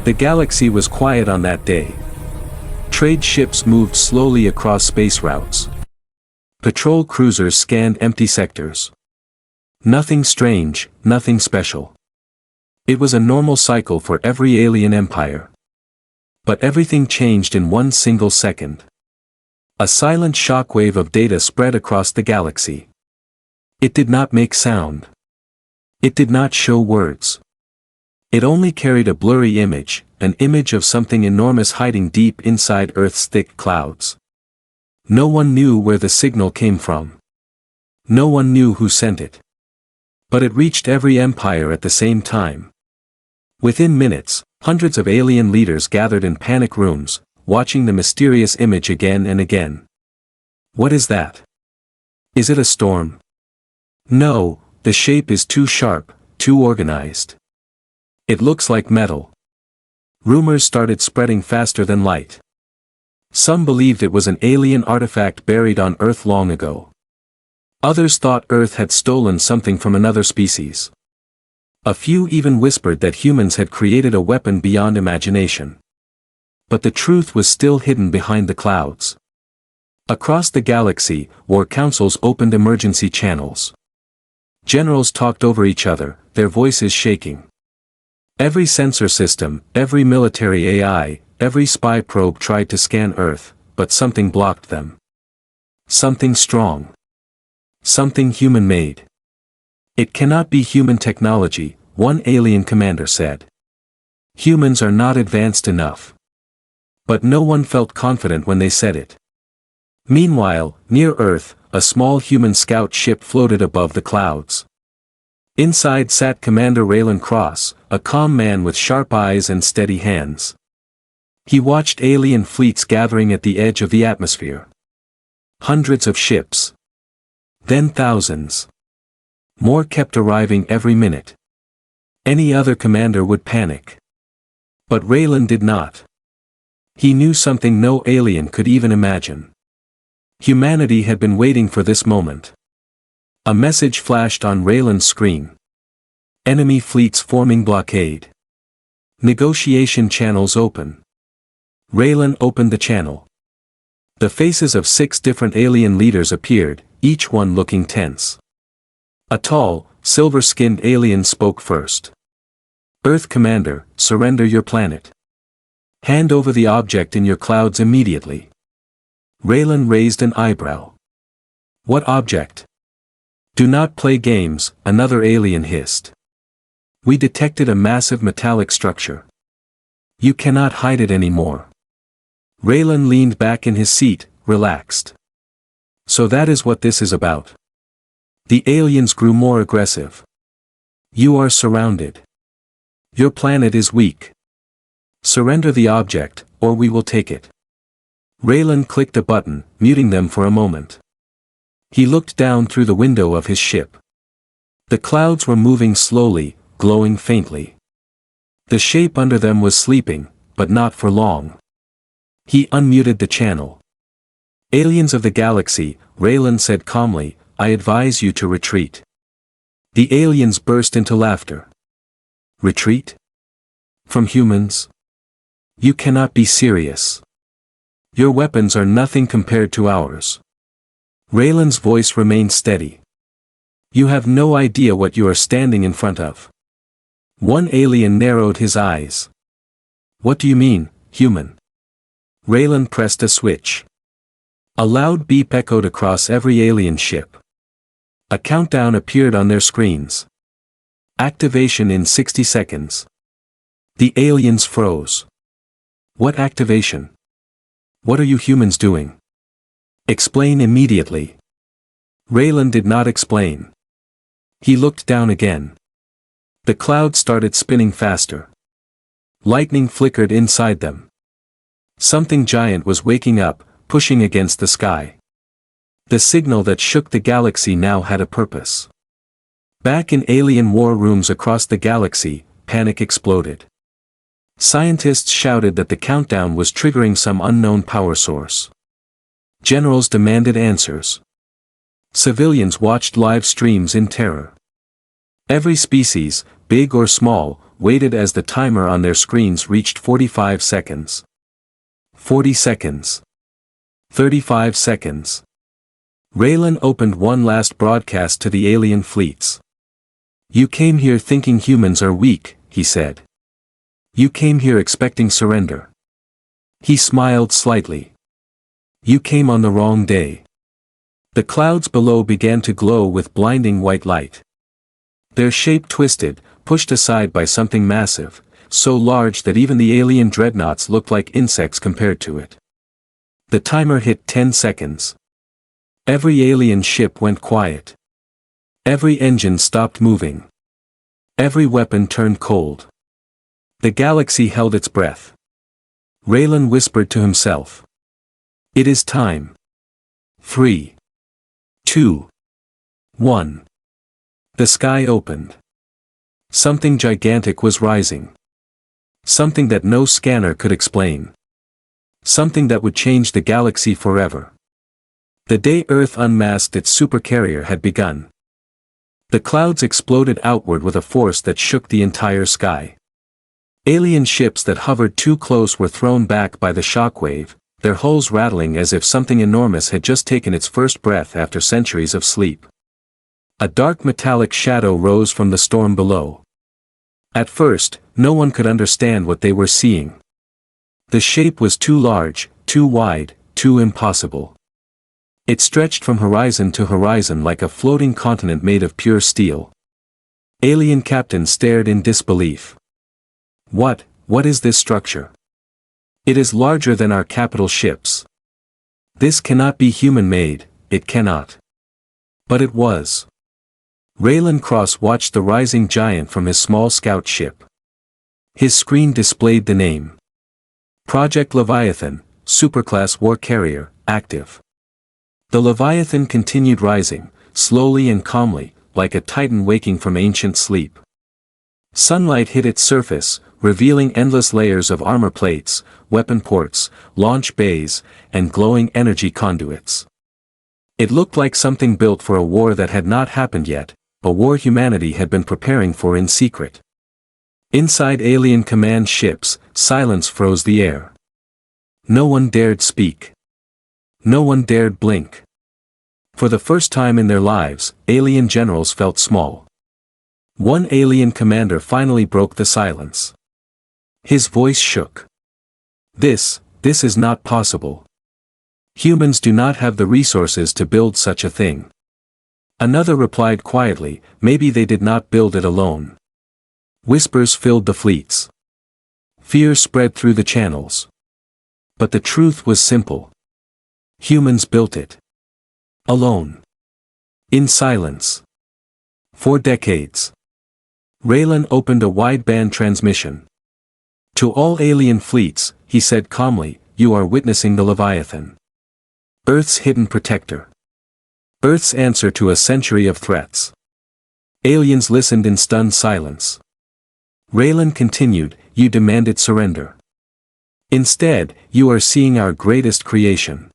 The galaxy was quiet on that day. Trade ships moved slowly across space routes. Patrol cruisers scanned empty sectors. Nothing strange, nothing special. It was a normal cycle for every alien empire. But everything changed in one single second. A silent shockwave of data spread across the galaxy. It did not make sound. It did not show words. It only carried a blurry image, an image of something enormous hiding deep inside Earth's thick clouds. No one knew where the signal came from. No one knew who sent it. But it reached every empire at the same time. Within minutes, hundreds of alien leaders gathered in panic rooms, watching the mysterious image again and again. What is that? Is it a storm? No, the shape is too sharp, too organized. It looks like metal. Rumors started spreading faster than light. Some believed it was an alien artifact buried on Earth long ago. Others thought Earth had stolen something from another species. A few even whispered that humans had created a weapon beyond imagination. But the truth was still hidden behind the clouds. Across the galaxy, war councils opened emergency channels. Generals talked over each other, their voices shaking. Every sensor system, every military AI, every spy probe tried to scan Earth, but something blocked them. Something strong. Something human-made. It cannot be human technology, one alien commander said. Humans are not advanced enough. But no one felt confident when they said it. Meanwhile, near Earth, a small human scout ship floated above the clouds. Inside sat Commander Raylan Cross, a calm man with sharp eyes and steady hands. He watched alien fleets gathering at the edge of the atmosphere. Hundreds of ships. Then thousands. More kept arriving every minute. Any other commander would panic. But Raylan did not. He knew something no alien could even imagine. Humanity had been waiting for this moment. A message flashed on Raylan's screen. Enemy fleets forming blockade. Negotiation channels open. Raylan opened the channel. The faces of 6 different alien leaders appeared, each one looking tense. A tall, silver-skinned alien spoke first. Earth Commander, surrender your planet. Hand over the object in your clouds immediately. Raylan raised an eyebrow. What object? Do not play games, another alien hissed. We detected a massive metallic structure. You cannot hide it anymore. Raylan leaned back in his seat, relaxed. So that is what this is about. The aliens grew more aggressive. You are surrounded. Your planet is weak. Surrender the object, or we will take it. Raylan clicked a button, muting them for a moment. He looked down through the window of his ship. The clouds were moving slowly, glowing faintly. The shape under them was sleeping, but not for long. He unmuted the channel. Aliens of the galaxy, Raylan said calmly, I advise you to retreat. The aliens burst into laughter. Retreat? From humans? You cannot be serious. Your weapons are nothing compared to ours. Raylan's voice remained steady. You have no idea what you are standing in front of. One alien narrowed his eyes. What do you mean, human? Raylan pressed a switch. A loud beep echoed across every alien ship. A countdown appeared on their screens. Activation in 60 seconds. The aliens froze. What activation? What are you humans doing? Explain immediately. Raylan did not explain. He looked down again. The clouds started spinning faster. Lightning flickered inside them. Something giant was waking up, pushing against the sky. The signal that shook the galaxy now had a purpose. Back in alien war rooms across the galaxy, panic exploded. Scientists shouted that the countdown was triggering some unknown power source. Generals demanded answers. Civilians watched live streams in terror. Every species, big or small, waited as the timer on their screens reached 45 seconds. 40 seconds. 35 seconds. Raylan opened one last broadcast to the alien fleets. "You came here thinking humans are weak," he said. "You came here expecting surrender." He smiled slightly. "You came on the wrong day." The clouds below began to glow with blinding white light. Their shape twisted, pushed aside by something massive, so large that even the alien dreadnoughts looked like insects compared to it. The timer hit 10 seconds. Every alien ship went quiet. Every engine stopped moving. Every weapon turned cold. The galaxy held its breath. Raylan whispered to himself. "It is time." 3, 2, 1. The sky opened. Something gigantic was rising. Something that no scanner could explain. Something that would change the galaxy forever. The day Earth unmasked its supercarrier had begun. The clouds exploded outward with a force that shook the entire sky. Alien ships that hovered too close were thrown back by the shockwave, their hulls rattling as if something enormous had just taken its first breath after centuries of sleep. A dark metallic shadow rose from the storm below. At first, no one could understand what they were seeing. The shape was too large, too wide, too impossible. It stretched from horizon to horizon like a floating continent made of pure steel. Alien captains stared in disbelief. What is this structure? It is larger than our capital ships. This cannot be human-made, it cannot. But it was. Raylan Cross watched the rising giant from his small scout ship. His screen displayed the name. Project Leviathan, Superclass War Carrier, active. The Leviathan continued rising, slowly and calmly, like a titan waking from ancient sleep. Sunlight hit its surface, revealing endless layers of armor plates, weapon ports, launch bays, and glowing energy conduits. It looked like something built for a war that had not happened yet, a war humanity had been preparing for in secret. Inside alien command ships, silence froze the air. No one dared speak. No one dared blink. For the first time in their lives, alien generals felt small. One alien commander finally broke the silence. His voice shook. This is not possible. Humans do not have the resources to build such a thing." Another replied quietly, "Maybe they did not build it alone." Whispers filled the fleets. Fear spread through the channels. But the truth was simple. Humans built it. Alone. In silence. For decades. Raylan opened a wideband transmission. "To all alien fleets," he said calmly, "you are witnessing the Leviathan. Earth's hidden protector. Earth's answer to a century of threats." Aliens listened in stunned silence. Raylan continued, "You demanded surrender. Instead, you are seeing our greatest creation."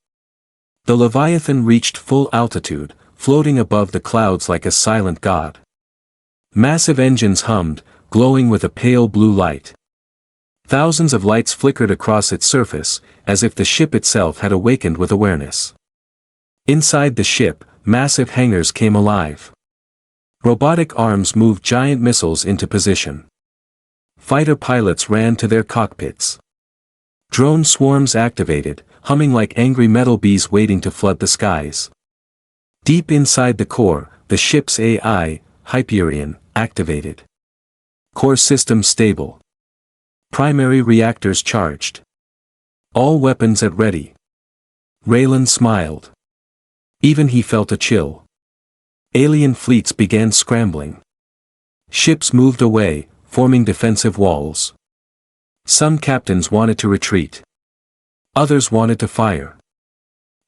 The Leviathan reached full altitude, floating above the clouds like a silent god. Massive engines hummed, glowing with a pale blue light. Thousands of lights flickered across its surface, as if the ship itself had awakened with awareness. Inside the ship, massive hangars came alive. Robotic arms moved giant missiles into position. Fighter pilots ran to their cockpits. Drone swarms activated, humming like angry metal bees waiting to flood the skies. Deep inside the core, the ship's AI, Hyperion, activated. Core system stable. Primary reactors charged. All weapons at ready. Raylan smiled. Even he felt a chill. Alien fleets began scrambling. Ships moved away, forming defensive walls. Some captains wanted to retreat. Others wanted to fire.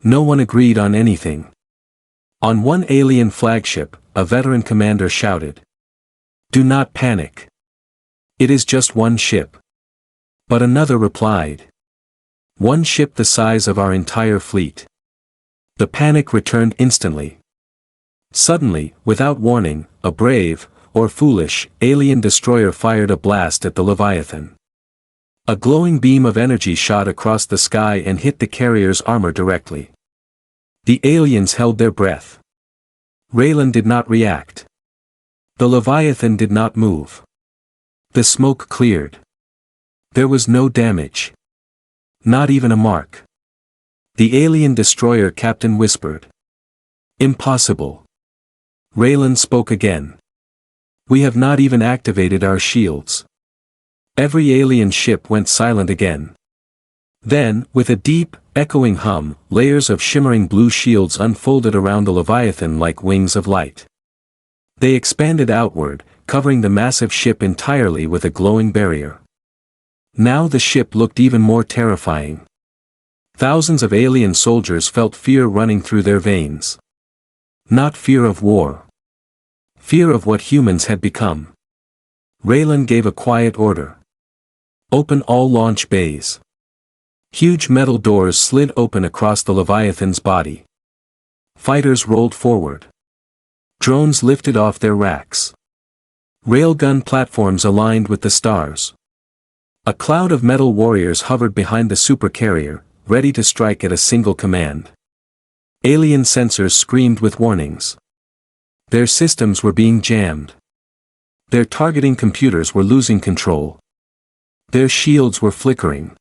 No one agreed on anything. On one alien flagship, a veteran commander shouted, "Do not panic. It is just one ship." But another replied, "One ship the size of our entire fleet." The panic returned instantly. Suddenly, without warning, a brave, or foolish, alien destroyer fired a blast at the Leviathan. A glowing beam of energy shot across the sky and hit the carrier's armor directly. The aliens held their breath. Raylan did not react. The Leviathan did not move. The smoke cleared. There was no damage. Not even a mark. The alien destroyer captain whispered. Impossible. Raylan spoke again. We have not even activated our shields. Every alien ship went silent again. Then, with a deep, echoing hum, layers of shimmering blue shields unfolded around the Leviathan like wings of light. They expanded outward, covering the massive ship entirely with a glowing barrier. Now the ship looked even more terrifying. Thousands of alien soldiers felt fear running through their veins. Not fear of war. Fear of what humans had become. Raylan gave a quiet order. Open all launch bays. Huge metal doors slid open across the Leviathan's body. Fighters rolled forward. Drones lifted off their racks. Railgun platforms aligned with the stars. A cloud of metal warriors hovered behind the supercarrier, ready to strike at a single command. Alien sensors screamed with warnings. Their systems were being jammed. Their targeting computers were losing control. Their shields were flickering.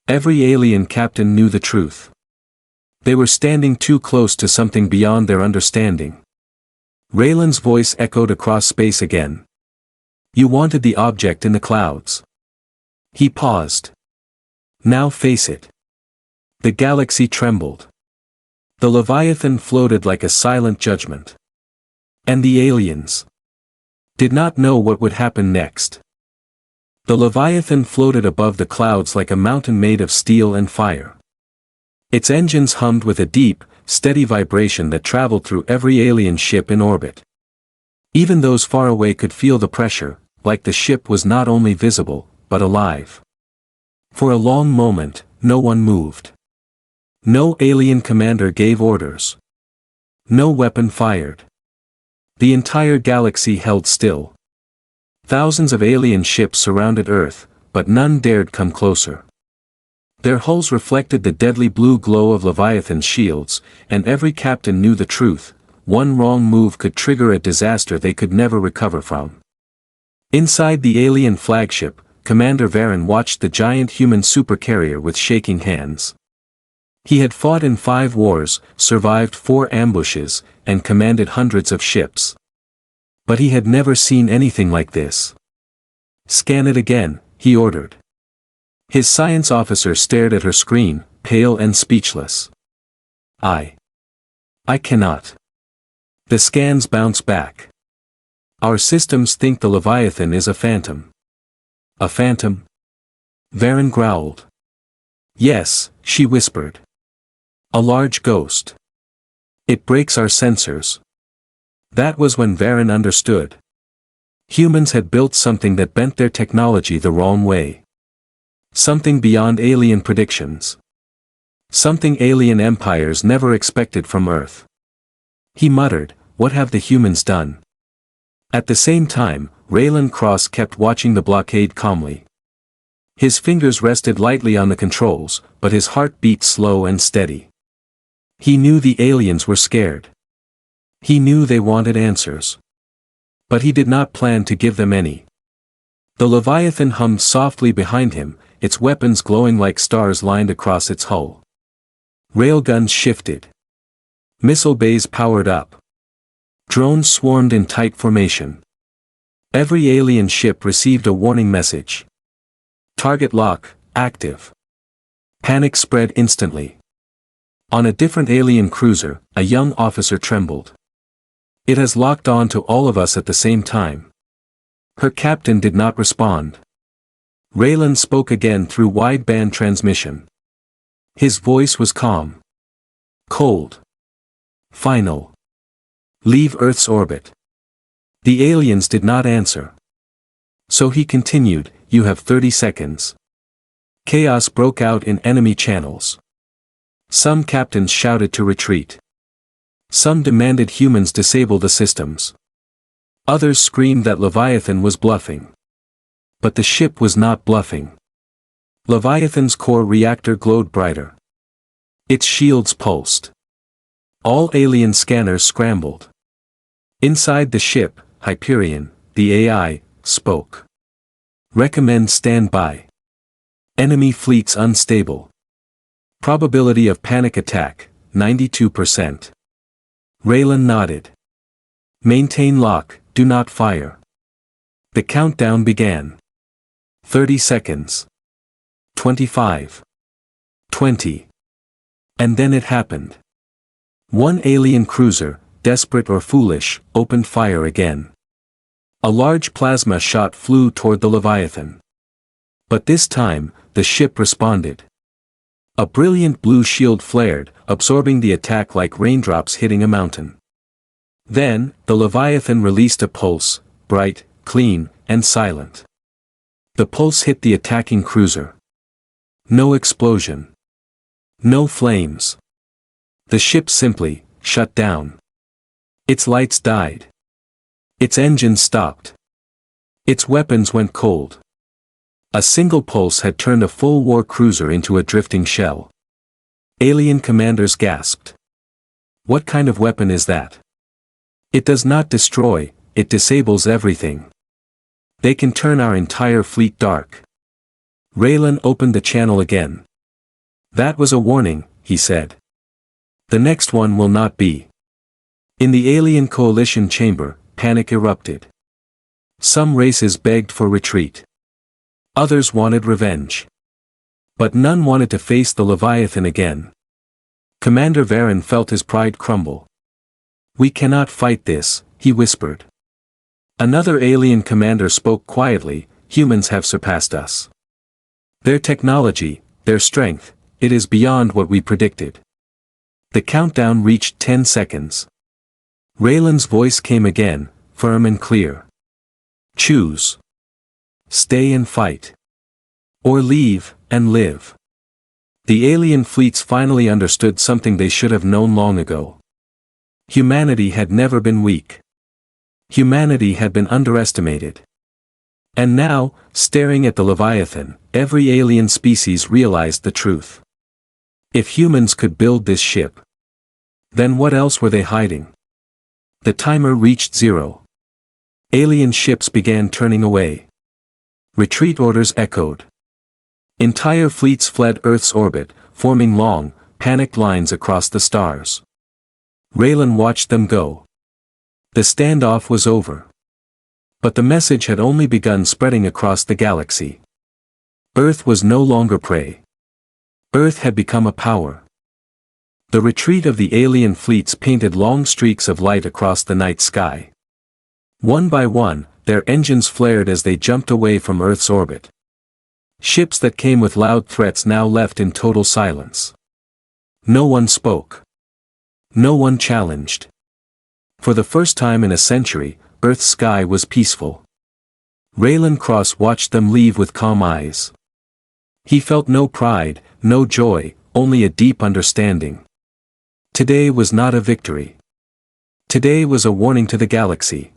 Every alien captain knew the truth. They were standing too close to something beyond their understanding. Raylan's voice echoed across space again. You wanted the object in the clouds. He paused. Now face it. The galaxy trembled. The Leviathan floated like a silent judgment. And the aliens did not know what would happen next. The Leviathan floated above the clouds like a mountain made of steel and fire. Its engines hummed with a deep, steady vibration that traveled through every alien ship in orbit. Even those far away could feel the pressure, like the ship was not only visible, but alive. For a long moment, no one moved. No alien commander gave orders. No weapon fired. The entire galaxy held still. Thousands of alien ships surrounded Earth, but none dared come closer. Their hulls reflected the deadly blue glow of Leviathan's shields, and every captain knew the truth: one wrong move could trigger a disaster they could never recover from. Inside the alien flagship, Commander Varen watched the giant human supercarrier with shaking hands. He had fought in 5 wars, survived 4 ambushes, and commanded hundreds of ships. But he had never seen anything like this. Scan it again, he ordered. His science officer stared at her screen, pale and speechless. I cannot. The scans bounce back. Our systems think the Leviathan is a phantom. A phantom? Varen growled. Yes, she whispered. A large ghost. It breaks our sensors. That was when Varen understood. Humans had built something that bent their technology the wrong way. Something beyond alien predictions. Something alien empires never expected from Earth. He muttered, "What have the humans done?" At the same time, Raylan Cross kept watching the blockade calmly. His fingers rested lightly on the controls, but his heart beat slow and steady. He knew the aliens were scared. He knew they wanted answers. But he did not plan to give them any. The Leviathan hummed softly behind him, its weapons glowing like stars lined across its hull. Railguns shifted. Missile bays powered up. Drones swarmed in tight formation. Every alien ship received a warning message. Target lock, active. Panic spread instantly. On a different alien cruiser, a young officer trembled. It has locked on to all of us at the same time. Her captain did not respond. Raylan spoke again through wideband transmission. His voice was calm. Cold. Final. Leave Earth's orbit. The aliens did not answer. So he continued, "You have 30 seconds. Chaos broke out in enemy channels. Some captains shouted to retreat. Some demanded humans disable the systems. Others screamed that Leviathan was bluffing. But the ship was not bluffing. Leviathan's core reactor glowed brighter. Its shields pulsed. All alien scanners scrambled. Inside the ship, Hyperion, the AI, spoke. Recommend standby. Enemy fleets unstable. Probability of panic attack, 92%. Raylan nodded. Maintain lock, do not fire. The countdown began. 30 seconds. 25. 20. And then it happened. One alien cruiser, desperate or foolish, opened fire again. A large plasma shot flew toward the Leviathan. But this time, the ship responded. A brilliant blue shield flared, absorbing the attack like raindrops hitting a mountain. Then, the Leviathan released a pulse, bright, clean, and silent. The pulse hit the attacking cruiser. No explosion. No flames. The ship simply shut down. Its lights died. Its engines stopped. Its weapons went cold. A single pulse had turned a full war cruiser into a drifting shell. Alien commanders gasped. What kind of weapon is that? It does not destroy, it disables everything. They can turn our entire fleet dark. Raylan opened the channel again. That was a warning, he said. The next one will not be. In the alien coalition chamber, panic erupted. Some races begged for retreat. Others wanted revenge. But none wanted to face the Leviathan again. Commander Varen felt his pride crumble. We cannot fight this, he whispered. Another alien commander spoke quietly, humans have surpassed us. Their technology, their strength, it is beyond what we predicted. The countdown reached 10 seconds. Raylan's voice came again, firm and clear. Choose. Stay and fight. Or leave, and live. The alien fleets finally understood something they should have known long ago. Humanity had never been weak. Humanity had been underestimated. And now, staring at the Leviathan, every alien species realized the truth. If humans could build this ship, then what else were they hiding? The timer reached 0. Alien ships began turning away. Retreat orders echoed. Entire fleets fled Earth's orbit, forming long, panicked lines across the stars. Raylan watched them go. The standoff was over. But the message had only begun spreading across the galaxy. Earth was no longer prey. Earth had become a power. The retreat of the alien fleets painted long streaks of light across the night sky. One by one, their engines flared as they jumped away from Earth's orbit. Ships that came with loud threats now left in total silence. No one spoke. No one challenged. For the first time in a century, Earth's sky was peaceful. Raylan Cross watched them leave with calm eyes. He felt no pride, no joy, only a deep understanding. Today was not a victory. Today was a warning to the galaxy.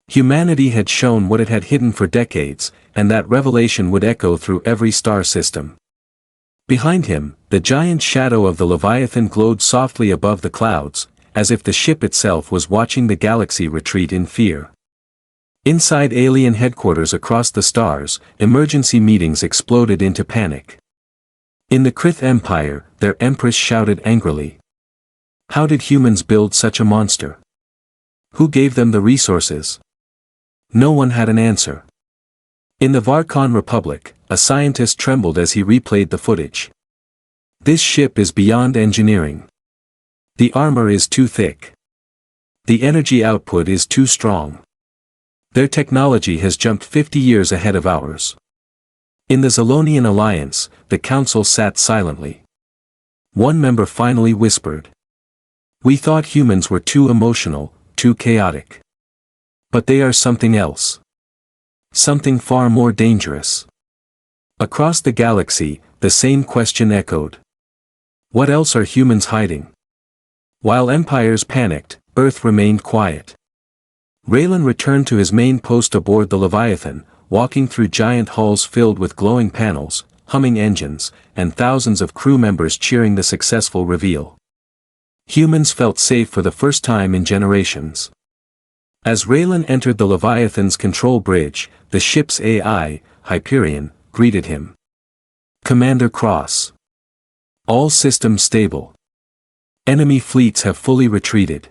Humanity had shown what it had hidden for decades, and that revelation would echo through every star system. Behind him, the giant shadow of the Leviathan glowed softly above the clouds, as if the ship itself was watching the galaxy retreat in fear. Inside alien headquarters across the stars, emergency meetings exploded into panic. In the Krith Empire, their empress shouted angrily. How did humans build such a monster? Who gave them the resources? No one had an answer. In the Varkon Republic, a scientist trembled as he replayed the footage. This ship is beyond engineering. The armor is too thick. The energy output is too strong. Their technology has jumped 50 years ahead of ours. In the Zolonian Alliance, the council sat silently. One member finally whispered. We thought humans were too emotional, too chaotic. But they are something else. Something far more dangerous. Across the galaxy, the same question echoed. What else are humans hiding? While empires panicked, Earth remained quiet. Raylan returned to his main post aboard the Leviathan, walking through giant halls filled with glowing panels, humming engines, and thousands of crew members cheering the successful reveal. Humans felt safe for the first time in generations. As Raylan entered the Leviathan's control bridge, the ship's AI, Hyperion, greeted him. Commander Cross. All systems stable. Enemy fleets have fully retreated.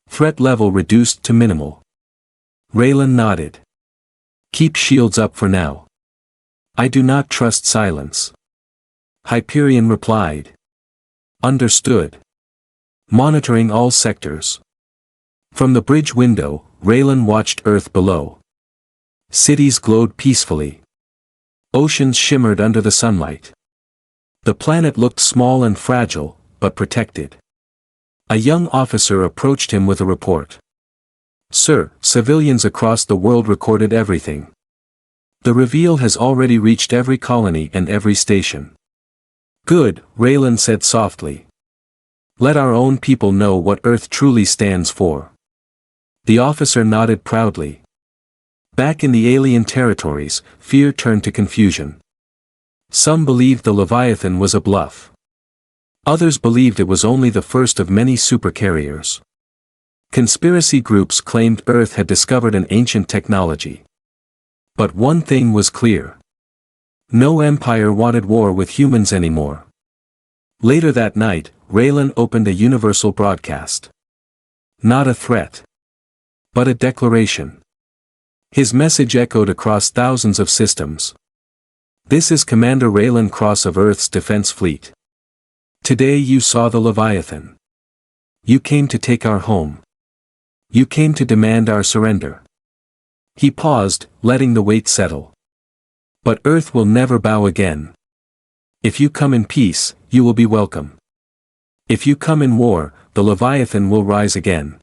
Threat level reduced to minimal. Raylan nodded. Keep shields up for now. I do not trust silence. Hyperion replied. Understood. Monitoring all sectors. From the bridge window, Raylan watched Earth below. Cities glowed peacefully. Oceans shimmered under the sunlight. The planet looked small and fragile, but protected. A young officer approached him with a report. Sir, civilians across the world recorded everything. The reveal has already reached every colony and every station. Good, Raylan said softly. Let our own people know what Earth truly stands for. The officer nodded proudly. Back in the alien territories, fear turned to confusion. Some believed the Leviathan was a bluff. Others believed it was only the first of many supercarriers. Conspiracy groups claimed Earth had discovered an ancient technology. But one thing was clear. No empire wanted war with humans anymore. Later that night, Raylan opened a universal broadcast. Not a threat, but a declaration. His message echoed across thousands of systems. This is Commander Raylan Cross of Earth's Defense Fleet. Today you saw the Leviathan. You came to take our home. You came to demand our surrender. He paused, letting the weight settle. But Earth will never bow again. If you come in peace, you will be welcome. If you come in war, the Leviathan will rise again.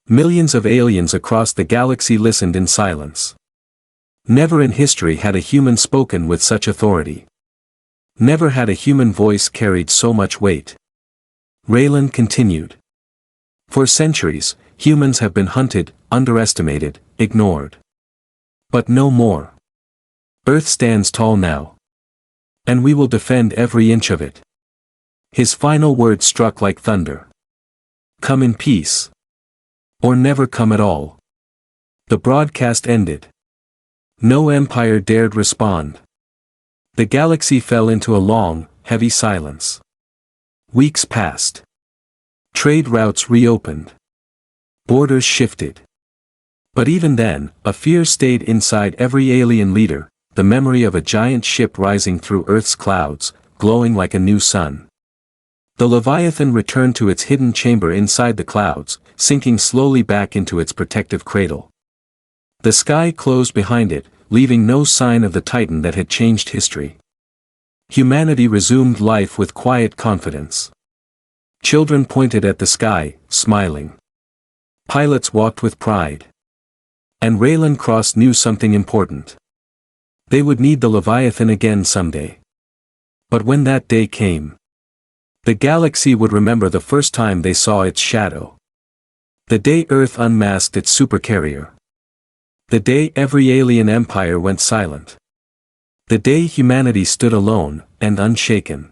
Millions of aliens across the galaxy listened in silence. Never in history had a human spoken with such authority. Never had a human voice carried so much weight. Raylan continued. For centuries, humans have been hunted, underestimated, ignored. But no more. Earth stands tall now. And we will defend every inch of it. His final words struck like thunder. Come in peace. Or never come at all. The broadcast ended. No empire dared respond. The galaxy fell into a long, heavy silence. Weeks passed. Trade routes reopened. Borders shifted. But even then, a fear stayed inside every alien leader, the memory of a giant ship rising through Earth's clouds, glowing like a new sun. The Leviathan returned to its hidden chamber inside the clouds, sinking slowly back into its protective cradle. The sky closed behind it, leaving no sign of the Titan that had changed history. Humanity resumed life with quiet confidence. Children pointed at the sky, smiling. Pilots walked with pride. And Raylan Cross knew something important. They would need the Leviathan again someday. But when that day came, the galaxy would remember the first time they saw its shadow. The day Earth unmasked its supercarrier. The day every alien empire went silent. The day humanity stood alone and unshaken.